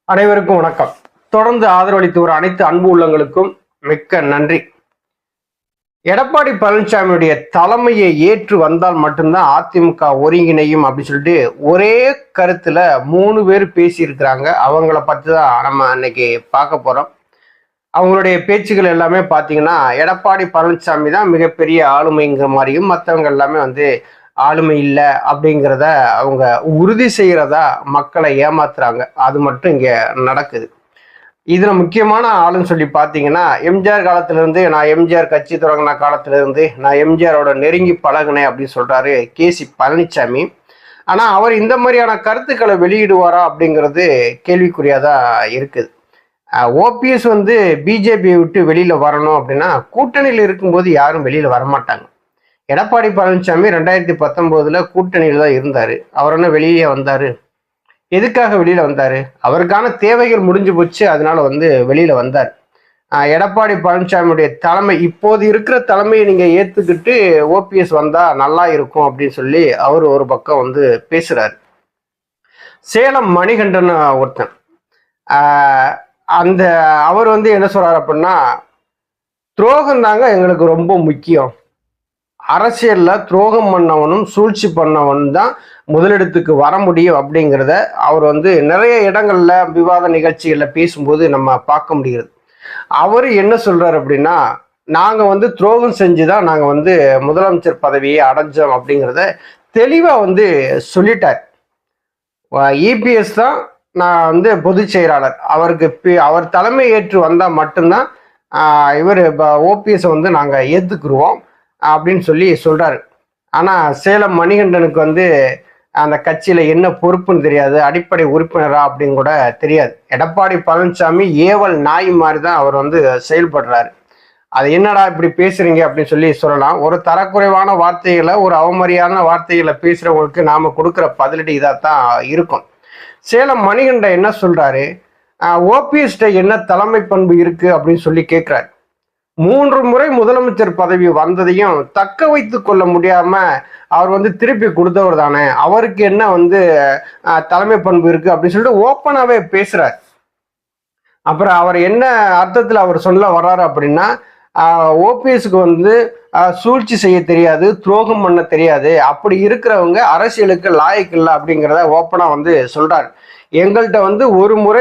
அனைவருக்கும் வணக்கம். தொடர்ந்து ஆதரவளித்து வரும் அனைத்து அன்பு உள்ளங்களுக்கும் மிக்க நன்றி. எடப்பாடி பழனிசாமியுடைய தலைமையை ஏற்று வந்தால் மட்டும்தான் அதிமுக ஒருங்கிணையும் அப்படின்னு சொல்லிட்டு ஒரே கருத்துல 3 பேர் பேசியிருக்கிறாங்க. அவங்கள பத்தி தான் நம்ம இன்னைக்கு பார்க்க போறோம். அவங்களுடைய பேச்சுகள் எல்லாமே பார்த்தீங்கன்னா, எடப்பாடி பழனிசாமி தான் மிகப்பெரிய ஆளுமைங்கிற மாதிரியும், மற்றவங்க எல்லாமே ஆளுமை இல்லை அப்படிங்கிறத அவங்க உறுதி செய்யறதா மக்களை ஏமாத்துறாங்க. அது மட்டும் இங்க நடக்குது. இதுல முக்கியமான ஆளுன்னு சொல்லி பார்த்தீங்கன்னா, எம்ஜிஆர் காலத்துல இருந்து, நான் எம்ஜிஆர் கட்சி தொடங்கின காலத்துல இருந்து நான் எம்ஜிஆரோட நெருங்கி பழகினேன் அப்படின்னு சொல்றாரு கே.சி. பழனிசாமி. ஆனா அவர் இந்த மாதிரியான கருத்துக்களை வெளியிடுவாரா அப்படிங்கிறது கேள்விக்குறியாதான் இருக்குது. ஓபிஎஸ் பிஜேபியை விட்டு வெளியில வரணும் அப்படின்னா கூட்டணியில் இருக்கும்போது யாரும் வெளியில வரமாட்டாங்க. எடப்பாடி பழனிசாமி 2019 கூட்டணியில் தான் இருந்தாரு. அவர் என்ன வெளியே வந்தாரு? எதுக்காக வெளியில வந்தாரு? அவருக்கான தேவைகள் முடிஞ்சு போச்சு, அதனால வெளியில வந்தார். எடப்பாடி பழனிசாமியுடைய தலைமை, இப்போது இருக்கிற தலைமையை நீங்க ஏத்துக்கிட்டு ஓபிஎஸ் வந்தா நல்லா இருக்கும் அப்படின்னு சொல்லி அவர் ஒரு பக்கம் பேசுறாரு. சேலம் மணிகண்டன் ஒருத்தன், அந்த அவர் என்ன சொல்றாரு அப்படின்னா, துரோகம் தாங்க எங்களுக்கு ரொம்ப முக்கியம். அரசியல்ல துரோகம் பண்ணவனும் சூழ்ச்சி பண்ணவனும் தான் முதலிடத்துக்கு வர முடியும் அப்படிங்கிறத அவர் நிறைய இடங்கள்ல விவாத நிகழ்ச்சிகள்ல பேசும்போது நம்ம பார்க்க முடிகிறது. அவரு என்ன சொல்றாரு அப்படின்னா, நாங்க துரோகம் செஞ்சுதான் நாங்க முதலமைச்சர் பதவியை அடைஞ்சோம் அப்படிங்கிறத தெளிவா சொல்லிட்டார். இபிஎஸ் தான் நான் பொதுச் செயலாளர், அவருக்கு அவர் தலைமை ஏற்று வந்தா மட்டும்தான் இவர் ஓபிஎஸ் நாங்க ஏத்துக்குருவோம் அப்படின்னு சொல்லி சொல்றாரு. ஆனா சேலம் மணிகண்டனுக்கு அந்த கட்சியில என்ன பொறுப்புன்னு தெரியாது, அடிப்படை உறுப்பினரா அப்படின்னு கூட தெரியாது. எடப்பாடி பழனிசாமி ஏவல் நாய் மாதிரி தான் அவர் செயல்படுறாரு. அது என்னடா இப்படி பேசுறீங்க அப்படின்னு சொல்லி சொல்லலாம். ஒரு தரக்குறைவான வார்த்தைகளை, ஒரு அவமரியான வார்த்தைகளை பேசுறவங்களுக்கு நாம கொடுக்குற பதிலடி இதாத்தான் இருக்கும். சேலம் மணிகண்டன் என்ன சொல்றாரு, ஓபிஎஸ்ட என்ன தலைமை பண்பு இருக்கு அப்படின்னு சொல்லி கேட்கிறாரு. 3 முறை முதலமைச்சர் பதவி வந்ததையும் தக்க வைத்து கொள்ள முடியாம அவர் திருப்பி கொடுத்தவர் தானே, அவருக்கு என்ன தலைமை பண்பு இருக்கு அப்படின்னு சொல்லிட்டு ஓப்பனாவே பேசுறாரு. அப்புறம் அவர் என்ன அர்த்தத்துல அவர் சொல்ல வர்றாரு அப்படின்னா, ஓபிஎஸ்க்கு சூழ்ச்சி செய்ய தெரியாது, துரோகம் பண்ண தெரியாது, அப்படி இருக்கிறவங்க அரசியலுக்கு லாயக்கு இல்லை அப்படிங்கிறத ஓப்பனா சொல்றாரு. எங்கள்கிட்ட ஒரு முறை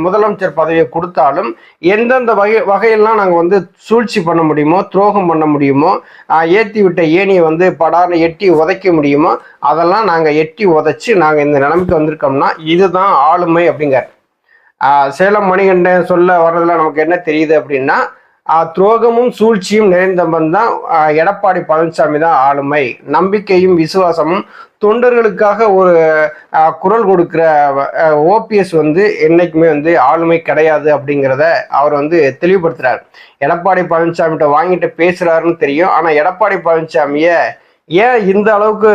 முதலமைச்சர் பதவியை கொடுத்தாலும் எந்தெந்த வகையெல்லாம் நாங்கள் சூழ்ச்சி பண்ண முடியுமோ, துரோகம் பண்ண முடியுமோ, ஏற்றி விட்ட ஏணியை படார்னு எட்டி உதைக்க முடியுமோ, அதெல்லாம் நாங்கள் எட்டி உதைச்சு நாங்கள் இந்த நிலைமைக்கு வந்திருக்கோம்னா இதுதான் ஆளுமை அப்படிங்கிறார். சேலம் மணிகண்டன் சொல்ல வர்றதுல நமக்கு என்ன தெரியுது அப்படின்னா, துரோகமும் சூழ்ச்சியும் நிறைந்தவன் தான் எடப்பாடி பழனிசாமி தான் ஆளுமை. நம்பிக்கையும் விசுவாசமும் தொண்டர்களுக்காக ஒரு குரல் கொடுக்கிற ஓபிஎஸ் என்னைக்குமே ஆளுமை கிடையாது அப்படிங்கிறத அவர் தெளிவுபடுத்துறாரு. எடப்பாடி பழனிசாமிகிட்ட வாங்கிட்டு பேசுறாருன்னு தெரியும். ஆனா எடப்பாடி பழனிசாமிய ஏன் இந்த அளவுக்கு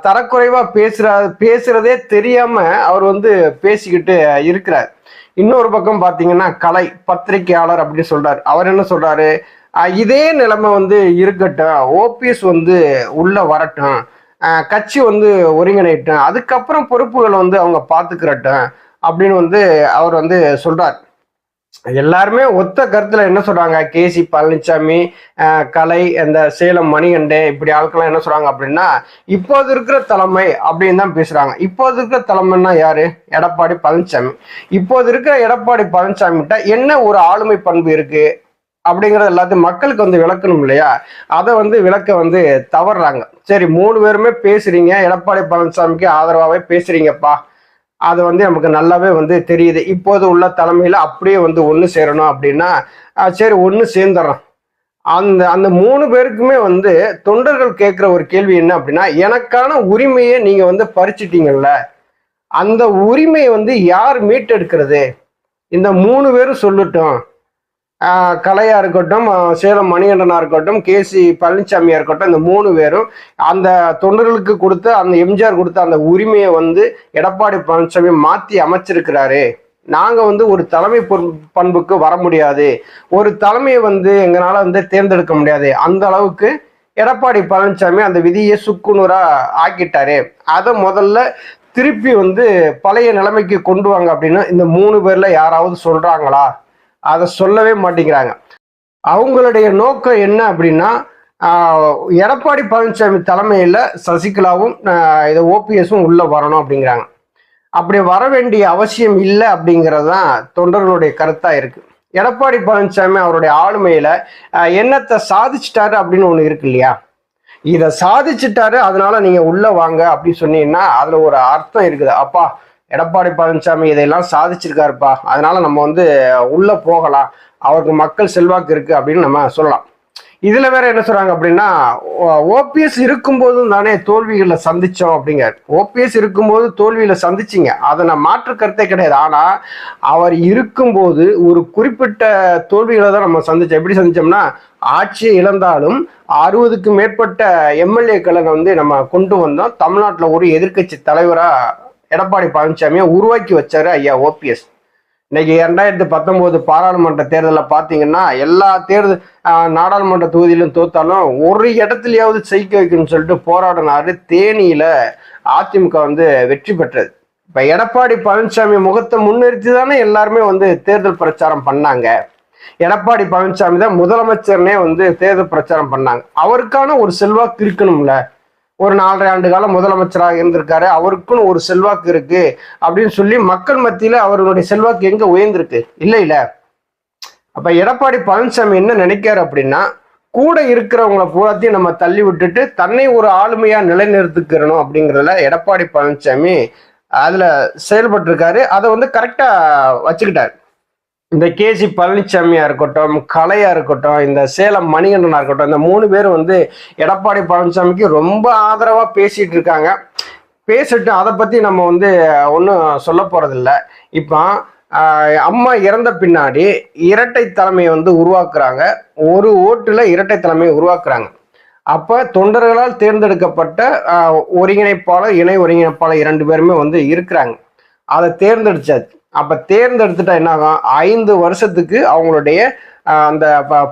தரக்குறைவா பேசுறதே தெரியாம அவர் பேசிக்கிட்டு இருக்கிறார். இன்னொரு பக்கம் பாத்தீங்கன்னா, கலை பத்திரிகையாளர் அப்படின்னு சொல்றாரு. அவர் என்ன சொல்றாரு, இதே நிலைமை இருக்கட்டும், ஓபிஎஸ் உள்ள வரட்டும், கட்சி ஒருங்கிணைட்டும், அதுக்கப்புறம் பொறுப்புகளை அவங்க பாத்துக்கிறட்டும் அப்படின்னு அவர் சொல்றார். எல்லாருமே ஒத்த கருத்துல என்ன சொல்றாங்க, கே.சி. பழனிசாமி, கலை, இந்த சேலம் மணிகண்டே, இப்படி ஆட்கள்லாம் என்ன சொல்றாங்க அப்படின்னா, இப்போது இருக்கிற தலைமை அப்படின்னு தான் பேசுறாங்க. இப்போது இருக்கிற தலைமைன்னா யாரு? எடப்பாடி பழனிசாமி. இப்போது இருக்கிற எடப்பாடி பழனிசாமிகிட்ட என்ன ஒரு ஆளுமை பண்பு இருக்கு அப்படிங்கறது எல்லாத்தையும் மக்களுக்கு விளக்கணும் இல்லையா? அதை விளக்க தவறுறாங்க. சரி, 3 பேருமே பேசுறீங்க, எடப்பாடி பழனிசாமிக்கு ஆதரவாவே பேசுறீங்கப்பா, அது நமக்கு நல்லாவே தெரியுது. இப்போது உள்ள தலைமையில அப்படியே ஒன்று சேரணும் அப்படின்னா சரி ஒன்று சேர்ந்துடுறோம். அந்த 3 பேருக்குமே தொண்டர்கள் கேட்குற ஒரு கேள்வி என்ன அப்படின்னா, எனக்கான உரிமையை நீங்க பறிச்சிட்டீங்கல்ல, அந்த உரிமையை யார் மீட்டெடுக்கிறது? இந்த 3 பேரும் சொல்லட்டும். கலையா இருக்கட்டும், சேலம் மணிகண்டனா இருக்கட்டும், கே.சி. பழனிசாமியா இருக்கட்டும், இந்த 3 பேரும் அந்த தொண்டர்களுக்கு கொடுத்த, அந்த எம்ஜிஆர் கொடுத்த அந்த உரிமையை எடப்பாடி பழனிசாமி மாத்தி அமைச்சிருக்கிறாரு. நாங்க ஒரு தலைமை பண்புக்கு வர முடியாது, ஒரு தலைமையை எங்களால தேர்ந்தெடுக்க முடியாது, அந்த அளவுக்கு எடப்பாடி பழனிசாமி அந்த விதியை சுக்குநூறா ஆக்கிட்டாரு. அதை முதல்ல திருப்பி வந்து பழைய நிலைமைக்கு கொண்டு வாங்க அப்படின்னு இந்த 3 பேர்ல யாராவது சொல்றாங்களா? அதை சொல்லவே மாட்டேங்கிறாங்க. அவங்களுடைய நோக்கம் என்ன அப்படின்னா, எடப்பாடி பழனிசாமி தலைமையில சசிகலாவும் இதை ஓபிஎஸும் உள்ள வரணும் அப்படிங்கிறாங்க. அப்படி வர வேண்டிய அவசியம் இல்லை அப்படிங்கிறது தான் தொண்டர்களுடைய கருத்தா இருக்கு. எடப்பாடி பழனிசாமி அவருடைய ஆளுமையில என்னத்தை சாதிச்சிட்டாரு அப்படின்னு ஒண்ணு இருக்கு இல்லையா? இதை சாதிச்சுட்டாரு, அதனால நீங்க உள்ள வாங்க அப்படின்னு சொன்னீங்கன்னா அதுல ஒரு அர்த்தம் இருக்குது. அப்பா, எடப்பாடி பழனிசாமி இதையெல்லாம் சாதிச்சிருக்காருப்பா, அதனால நம்ம வந்து உள்ள போகலாம், அவருக்கு மக்கள் செல்வாக்கு இருக்கு அப்படின்னு நம்ம சொல்லலாம். இதுல வேற என்ன சொல்றாங்க அப்படின்னா, ஓபிஎஸ் இருக்கும்போதும் தானே தோல்விகளை சந்திச்சோம் அப்படிங்க. ஓபிஎஸ் இருக்கும்போது தோல்வியில சந்திச்சிங்க, அதை நான் மாற்று கருத்தே கிடையாது. ஆனா அவர் இருக்கும்போது ஒரு குறிப்பிட்ட தோல்விகளை தான் நம்ம சந்திச்சோம். எப்படி சந்திச்சோம்னா, ஆட்சியை இழந்தாலும் 60க்கும் மேற்பட்ட எம்எல்ஏக்களை வந்து நம்ம கொண்டு வந்தோம். தமிழ்நாட்டில் ஒரு எதிர்கட்சி தலைவரா எடப்பாடி பழனிசாமியை உருவாக்கி வச்சாரு ஐயா ஓபிஎஸ். இன்னைக்கு 2019 பாராளுமன்ற தேர்தலில் பார்த்தீங்கன்னா, எல்லா நாடாளுமன்ற தொகுதியிலும் தோத்தாலும் ஒரு இடத்துலயாவது ஜெயிக்க வைக்கணும்னு சொல்லிட்டு போராடினாரு. தேனியில அதிமுக வந்து வெற்றி பெற்றது. இப்ப எடப்பாடி பழனிசாமி முகத்தை முன்னிறுத்தி தானே எல்லாருமே வந்து தேர்தல் பிரச்சாரம் பண்ணாங்க. எடப்பாடி பழனிசாமி தான் முதலமைச்சர்னே வந்து தேர்தல் பிரச்சாரம் பண்ணாங்க. அவருக்கான ஒரு செல்வாக்கு இருக்கணும்ல. ஒரு 4.5 ஆண்டு காலம் முதலமைச்சராக இருந்திருக்காரு, அவருக்குன்னு ஒரு செல்வாக்கு இருக்கு அப்படின்னு சொல்லி மக்கள் மத்தியில அவருடைய செல்வாக்கு எங்க உயர்ந்திருக்கு? இல்ல. அப்ப எடப்பாடி பழனிசாமி என்ன நினைக்காரு அப்படின்னா, கூட இருக்கிறவங்களை பூராத்தையும் நம்ம தள்ளி விட்டுட்டு தன்னை ஒரு ஆளுமையா நிலைநிறுத்திக்கிறணும் அப்படிங்கிறதுல எடப்பாடி பழனிசாமி அதுல செயல்பட்டு இருக்காரு. அதை வந்து கரெக்டா வச்சுக்கிட்டாரு. இந்த கேசி பழனிசாமியா இருக்கட்டும், கலையா இருக்கட்டும், இந்த சேலம் மணிகண்டனா இருக்கட்டும், இந்த 3 பேரும் வந்து எடப்பாடி பழனிசாமிக்கு ரொம்ப ஆதரவா பேசிட்டு இருக்காங்க. பேசிட்டு அதை பத்தி நம்ம வந்து ஒன்றும் சொல்ல போறதில்ல. இப்போ அம்மா இறந்த பின்னாடி இரட்டை தலைமையை வந்து உருவாக்குறாங்க. ஒரு ஓட்டுல இரட்டை தலைமையை உருவாக்குறாங்க. அப்ப தொண்டர்களால் தேர்ந்தெடுக்கப்பட்ட ஒருங்கிணைப்பாளர், இணை ஒருங்கிணைப்பாளர் 2 பேருமே வந்து இருக்கிறாங்க. அதை தேர்ந்தெடுச்சாச்சு. அப்ப தேர்ந்தெடுத்துட்டா என்ன ஆகும்? 5 வருஷத்துக்கு அவங்களுடைய அந்த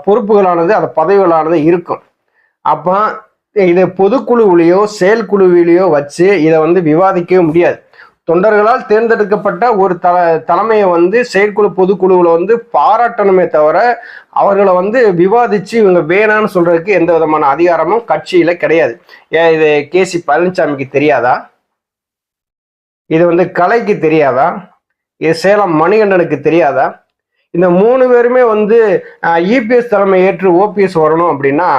பொறுப்புகளானது, அந்த பதவிகளானது இருக்கும். அப்ப இதை பொதுக்குழுவிலையோ செயற்குழுவிலையோ வச்சு இதை வந்து விவாதிக்கவே முடியாது. தொண்டர்களால் தேர்ந்தெடுக்கப்பட்ட ஒரு தலைமையை வந்து செயற்குழு பொதுக்குழுவில் வந்து பாராட்டணுமே தவிர அவர்களை வந்து விவாதிச்சு இவங்க வேணான்னு சொல்றதுக்கு எந்த விதமான அதிகாரமும் கட்சியில கிடையாது. ஏன் இது கேசி பழனிசாமிக்கு தெரியாதா? இது வந்து கலைக்கு தெரியாதா? இது சேலம் மணிகண்டனுக்கு தெரியாதா? இந்த 3 பேருமே வந்து இபிஎஸ் தலைமை ஏற்று ஓபிஎஸ் வரணும் அப்படின்னா,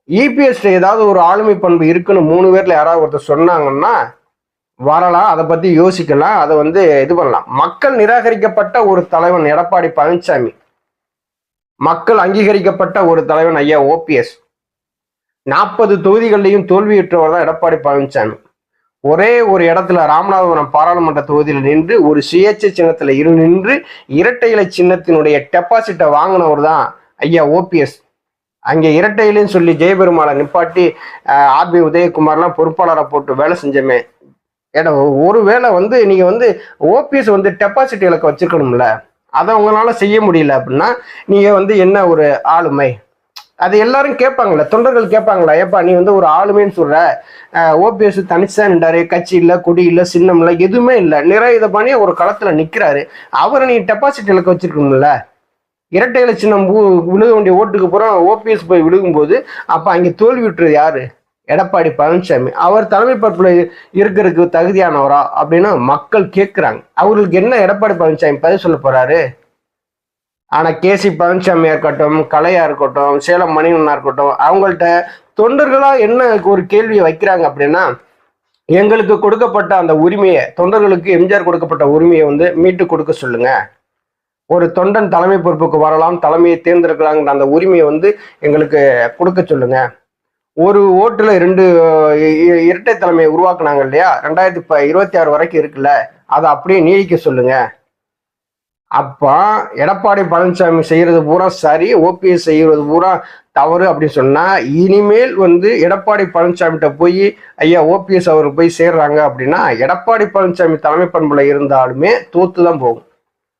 இபிஎஸ் ஏதாவது ஒரு ஆளுமை பண்பு இருக்குன்னு 3 பேர்ல யாராவது ஒருத்தர் சொன்னாங்கன்னா வரலாம், அதை பத்தி யோசிக்கலாம், அதை வந்து இது பண்ணலாம். மக்கள் நிராகரிக்கப்பட்ட ஒரு தலைவன் எடப்பாடி பழனிசாமி, மக்கள் அங்கீகரிக்கப்பட்ட ஒரு தலைவன் ஐயா ஓபிஎஸ். 40 தொகுதிகளிலையும் தோல்வியுற்றவர் தான் எடப்பாடி பழனிசாமி. ஒரே ஒரு இடத்துல ராமநாதபுரம் பாராளுமன்ற தொகுதியில் நின்று ஒரு சுயேட்சை சின்னத்துல நின்று இரட்டை இலை சின்னத்தினுடைய டெபாசிட்டை வாங்கினவர் தான் ஐயா ஓபிஎஸ். அங்கே இரட்டை இலைன்னு சொல்லி ஜெயபெருமாளை நிப்பாட்டி ஆர்பி உதயகுமார்லாம் பொறுப்பாளரை போட்டு வேலை செஞ்சமே. ஏன்னா ஒருவேளை வந்து நீங்க வந்து ஓபிஎஸ் வந்து டெபாசிட் இலக்க வச்சிருக்கணும்ல, அதை உங்களால செய்ய முடியல அப்படின்னா நீங்க வந்து என்ன ஒரு ஆளுமை? அது எல்லாரும் கேட்பாங்களே, தொண்டர்கள் கேட்பாங்களா, ஏப்பா நீ வந்து ஒரு ஆளுமைன்னு சொல்ற, ஓபிஎஸ் தனிச்சுதான் நின்றாரு, கட்சி இல்லை, கொடி இல்லை, சின்னம் இல்லை, எதுவுமே இல்லை, நிறைய பண்ணி ஒரு களத்துல நிக்கிறாரு, அவரை நீ டெபாசிட் இலக்க வச்சிருக்கணும்ல. இரட்டை இலை சின்னம் விழுக வேண்டிய ஓட்டுக்கு புறம் ஓபிஎஸ் போய் விழுகும்போது அப்ப அங்கே தோல்வி விட்டுறது யாரு? எடப்பாடி பழனிசாமி. அவர் தலைமை பொறுப்புல இருக்கிறதுக்கு தகுதியானவரா அப்படின்னு மக்கள் கேட்கிறாங்க. அவர்களுக்கு என்ன எடப்பாடி பழனிசாமி பதில் சொல்ல போறாரு? ஆனா கேசி பழனிசாமியா இருக்கட்டும், கலையா இருக்கட்டும், சேலம் மணிகண்டனா இருக்கட்டும், அவங்கள்ட்ட தொண்டர்களா என்ன ஒரு கேள்வியை வைக்கிறாங்க அப்படின்னா, எங்களுக்கு கொடுக்கப்பட்ட அந்த உரிமையை, தொண்டர்களுக்கு எம்ஜிஆர் கொடுக்கப்பட்ட உரிமையை வந்து மீட்டு கொடுக்க சொல்லுங்க. ஒரு தொண்டன் தலைமை பொறுப்புக்கு வரலாம், தலைமையை தேர்ந்தெடுக்கலாங்கிற அந்த உரிமையை வந்து எங்களுக்கு கொடுக்க சொல்லுங்க. ஒரு ஓட்டுல 2 இரட்டை தலைமையை உருவாக்குனாங்க இல்லையா, 2026 வரைக்கும் இருக்குல்ல, அதை அப்படியே நீடிக்க சொல்லுங்க. அப்ப எடப்பாடி பழனிசாமி செய்யறது பூரா சரி, ஓபிஎஸ் செய்யறது பூரா தவறு அப்படின்னு சொன்னா, இனிமேல் வந்து எடப்பாடி பழனிசாமிகிட்ட போய் ஐயா ஓபிஎஸ் அவர் போய் சேர்றாங்க அப்படின்னா, எடப்பாடி பழனிசாமி தலைமை பண்புல இருந்தாலுமே தோத்துதான் போகும்.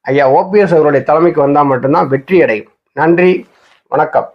ஐயா ஓபிஎஸ் அவருடைய தலைமைக்கு வந்தா மட்டும்தான் வெற்றி அடையும். நன்றி, வணக்கம்.